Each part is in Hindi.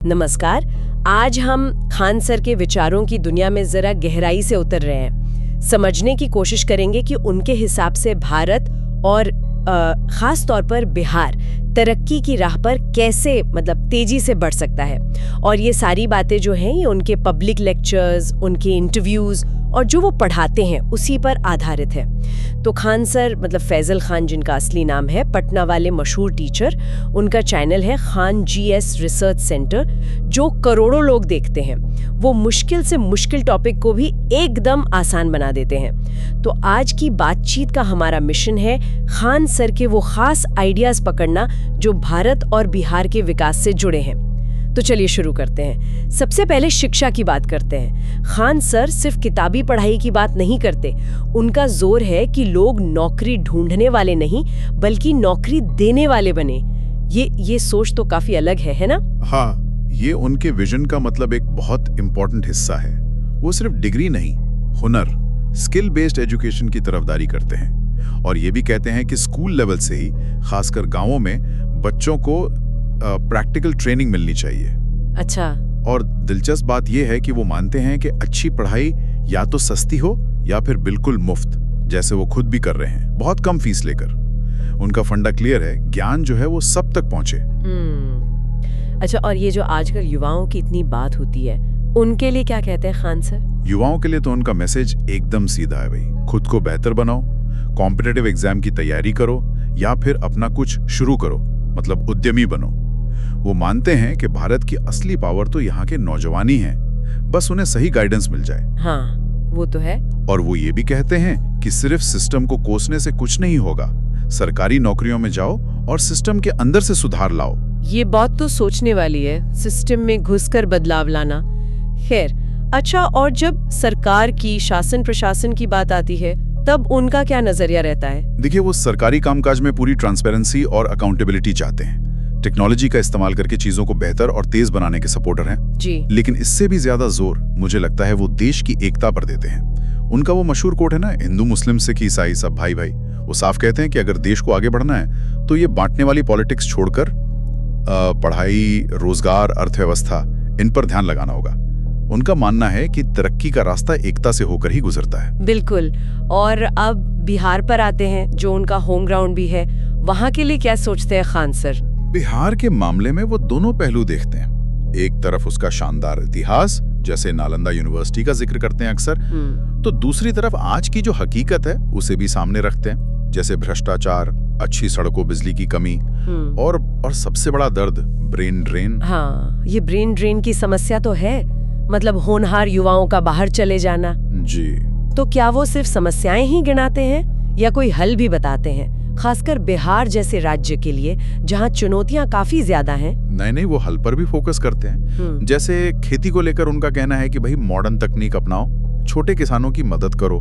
नमस्कार। आज हम खान सर के विचारों की दुनिया में जरा गहराई से उतर रहे हैं। समझने की कोशिश करेंगे कि उनके हिसाब से भारत और खास तौर पर बिहार तरक्की की राह पर कैसे तेजी से बढ़ सकता है। और ये सारी बातें जो हैं ये उनके पब्लिक लेक्चर्स, उनके इंटरव्यूज और जो वो पढ़ाते हैं उसी पर आधारित है। तो खान सर फैजल खान जिनका असली नाम है, पटना वाले मशहूर टीचर। उनका चैनल है खान जीएस रिसर्च सेंटर, जो करोड़ों लोग देखते हैं। वो मुश्किल से मुश्किल टॉपिक को भी एकदम आसान बना देते हैं। तो आज की बातचीत का हमारा मिशन है खान सर के वो खास आइडियाज पकड़ना जो भारत और बिहार के विकास से जुड़े हैं। तो चलिए शुरू करते हैं। सबसे पहले शिक्षा की बात करते हैं। खान सर सिर्फ किताबी पढ़ाई की बात नहीं करते। उनका जोर है कि लोग नौकरी ढूंढने वाले नहीं बल्कि नौकरी देने वाले बने। ये सोच तो काफी अलग है ना? हाँ, ये उनके विजन का एक बहुत इंपॉर्टेंट हिस्सा है। वो सिर्फ डिग्री नहीं, हुनर, स्किल बेस्ड एजुकेशन की तरफदारी करते हैं। और ये भी कहते हैं कि स्कूल लेवल से ही, खासकर गांवों में, बच्चों को प्रैक्टिकल ट्रेनिंग मिलनी चाहिए। अच्छा। और दिलचस्प बात यह है कि वो मानते हैं कि अच्छी पढ़ाई या तो सस्ती हो या फिर बिल्कुल मुफ्त, जैसे वो खुद भी कर रहे हैं, बहुत कम फीस लेकर। उनका फंडा क्लियर है, ज्ञान जो है वो सब तक पहुंचे। अच्छा, और ये जो आजकल युवाओं की इतनी बात होती है, उनके लिए क्या कहते हैं खान सर? युवाओं के लिए तो उनका मैसेज एकदम सीधा है भाई। खुद को बेहतर बनाओ, कॉम्पिटिटिव एग्जाम की तैयारी करो या फिर अपना कुछ शुरू करो, उद्यमी बनो। वो मानते हैं कि भारत की असली पावर तो यहाँ के नौजवान ही हैं, बस उन्हें सही गाइडेंस मिल जाए। हाँ, वो तो है। और वो ये भी कहते हैं कि सिर्फ सिस्टम को कोसने से कुछ नहीं होगा। सरकारी नौकरियों में जाओ और सिस्टम के अंदर से सुधार लाओ। ये बात तो सोचने वाली है, सिस्टम में घुसकर बदलाव लाना। खैर, अच्छा, और जब सरकार की, शासन प्रशासन की बात आती है, तब उनका क्या नजरिया रहता है? देखिए, वो सरकारी कामकाज में पूरी ट्रांसपेरेंसी और अकाउंटेबिलिटी चाहते हैं। टेक्नोलॉजी का इस्तेमाल करके चीजों को बेहतर और तेज बनाने के सपोर्टर हैं जी। लेकिन इससे भी ज्यादा जोर, मुझे लगता है, वो देश की एकता पर देते हैं। उनका वो मशहूर कोट है ना, हिंदू मुस्लिम सिख ईसाई सब भाई भाई। वो साफ कहते हैं कि अगर देश को आगे बढ़ना है तो ये बांटने वाली पॉलिटिक्स छोड़कर पढ़ाई, रोजगार, अर्थव्यवस्था, इन पर ध्यान लगाना होगा। उनका मानना है कि तरक्की का रास्ता एकता से होकर ही गुजरता है। बिल्कुल। और अब बिहार पर आते हैं, जो उनका होम ग्राउंड भी है। वहाँ के लिए क्या सोचते हैं खान सर? बिहार के मामले में वो दोनों पहलू देखते हैं। एक तरफ उसका शानदार इतिहास, जैसे नालंदा यूनिवर्सिटी का जिक्र करते हैं अक्सर, तो दूसरी तरफ आज की जो हकीकत है उसे भी सामने रखते हैं, जैसे भ्रष्टाचार, अच्छी सड़कों, बिजली की कमी और सबसे बड़ा दर्द, ब्रेन ड्रेन। हाँ, ये ब्रेन ड्रेन की समस्या तो है। होनहार युवाओं का बाहर चले जाना। जी। तो क्या वो सिर्फ समस्याएं ही गिनाते हैं या कोई हल भी बताते हैं, खासकर बिहार जैसे राज्य के लिए जहां चुनौतियां काफी ज्यादा हैं? नहीं, वो हल पर भी फोकस करते हैं। जैसे खेती को लेकर उनका कहना है कि भाई मॉडर्न तकनीक अपनाओ, छोटे किसानों की मदद करो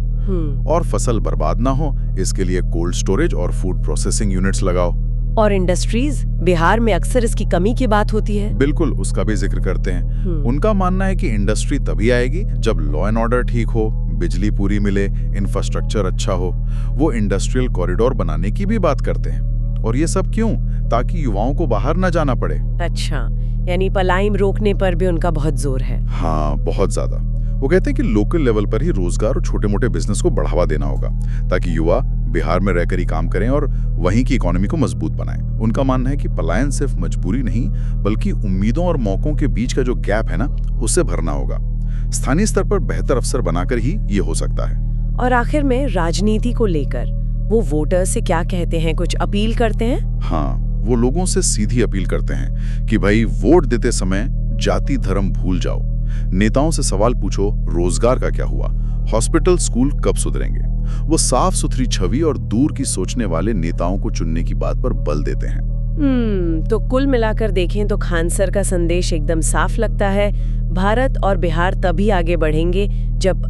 और फसल बर्बाद ना हो, इसके लिए कोल्ड स्टोरेज और फूड प्रोसेसिंग यूनिट्स लगाओ। और इंडस्ट्रीज, बिहार में अक्सर इसकी कमी की बात होती है। बिल्कुल, उसका भी जिक्र करते हैं। उनका मानना है कि इंडस्ट्री तभी आएगी जब लॉ एंड ऑर्डर ठीक हो, बिजली पूरी मिले, इंफ्रास्ट्रक्चर अच्छा हो। वो इंडस्ट्रियल कॉरिडोर बनाने की भी बात करते हैं। और ये सब क्यों? ताकि युवाओं को बाहर न जाना पड़े। अच्छा, यानी पलायन रोकने पर भी उनका बहुत जोर है। हाँ, बहुत ज्यादा। वो कहते हैं कि लोकल लेवल पर ही रोजगार और छोटे मोटे बिजनेस को बढ़ावा देना होगा, ताकि युवा बिहार में रहकर ही काम करें और वहीं की इकोनॉमी को मजबूत बनाएं। उनका मानना है कि पलायन सिर्फ मजबूरी नहीं, बल्कि उम्मीदों और मौकों के बीच का जो गैप है ना, उसे भरना होगा। स्थानीय स्तर पर बेहतर अवसर बनाकर ही ये हो सकता है। और आखिर में राजनीति को लेकर वो वोटर से क्या कहते हैं, कुछ अपील करते हैं? हाँ, वो लोगों से सीधी अपील करते हैं कि भाई वोट देते समय जाति धर्म भूल जाओ। नेताओं से सवाल पूछो, रोजगार का क्या हुआ, हॉस्पिटल स्कूल कब सुधरेंगे। वो साफ सुथरी छवि और दूर की सोचने वाले नेताओं को चुनने की बात पर बल देते हैं। तो कुल मिलाकर देखें तो खान सर का संदेश एकदम साफ लगता है। भारत और बिहार तभी आगे बढ़ेंगे जब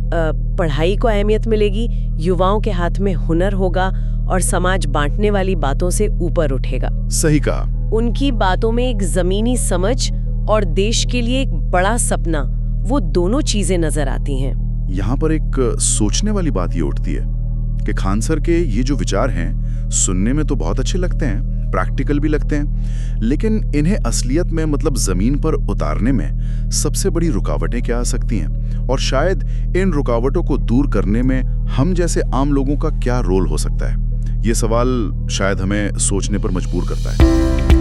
पढ़ाई को अहमियत मिलेगी, युवाओं के हाथ में हुनर होगा और समाज बांटने वाली बातों से ऊपर उठेगा। सही कहा। उनकी बातों में एक जमीनी समझ और देश के लिए एक बड़ा सपना, वो दोनों चीजें नजर आती हैं। यहाँ पर एक सोचने वाली बात ये उठती है कि खान सर के ये जो विचार हैं, सुनने में तो बहुत अच्छे लगते हैं, प्रैक्टिकल भी लगते हैं, लेकिन इन्हें असलियत में मतलब जमीन पर उतारने में सबसे बड़ी रुकावटें क्या आ सकती हैं? और शायद इन रुकावटों को दूर करने में हम जैसे आम लोगों का क्या रोल हो सकता है? ये सवाल शायद हमें सोचने पर मजबूर करता है।